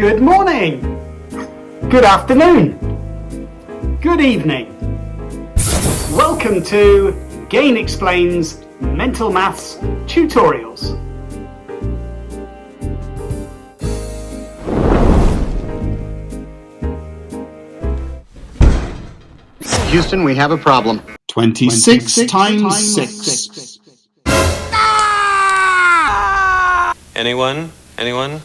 Good morning, good afternoon, good evening. Welcome to Gain Explains Mental Maths Tutorials. Houston, we have a problem. 26 times 6. Anyone? Anyone?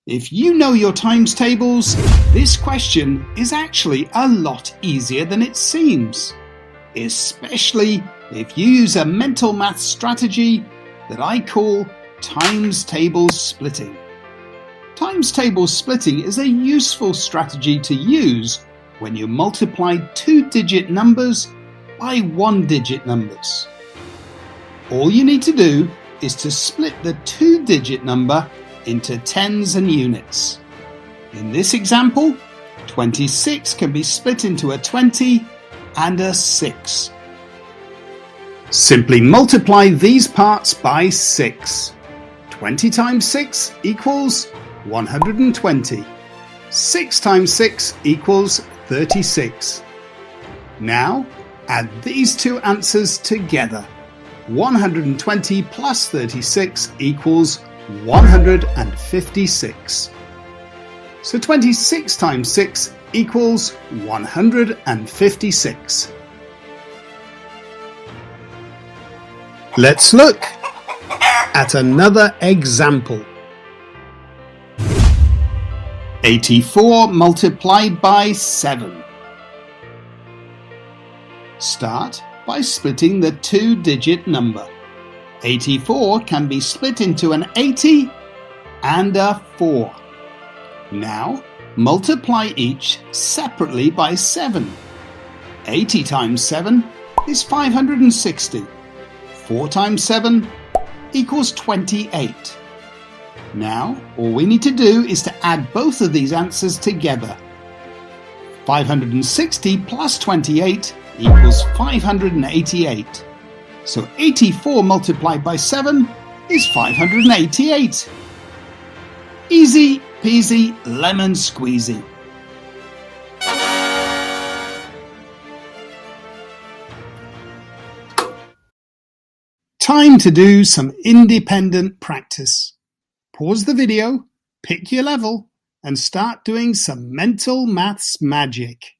If you know your times tables, this question is actually a lot easier than it seems, especially if you use a mental math strategy that I call times table splitting. Times table splitting is a useful strategy to use when you multiply two-digit numbers by one-digit numbers. All you need to do is to split the two-digit number into tens and units. In this example, 26 can be split into a 20 and a 6. Simply multiply these parts by 6. 20 times 6 equals 120. 6 times 6 equals 36. Now add these two answers together. 120 plus 36 equals 156. So 26 times 6 equals 156. Let's look at another example. 84 multiplied by 7. Start by splitting the two-digit number. 84 can be split into an 80 and a 4. Now multiply each separately by 7. 80 times 7 is 560. 4 times 7 equals 28. Now all we need to do is to add both of these answers together. 560 plus 28 equals 588. So 84 multiplied by 7 is 588. Easy peasy lemon squeezy. Time to do some independent practice. Pause the video, pick your level, and start doing some mental maths magic.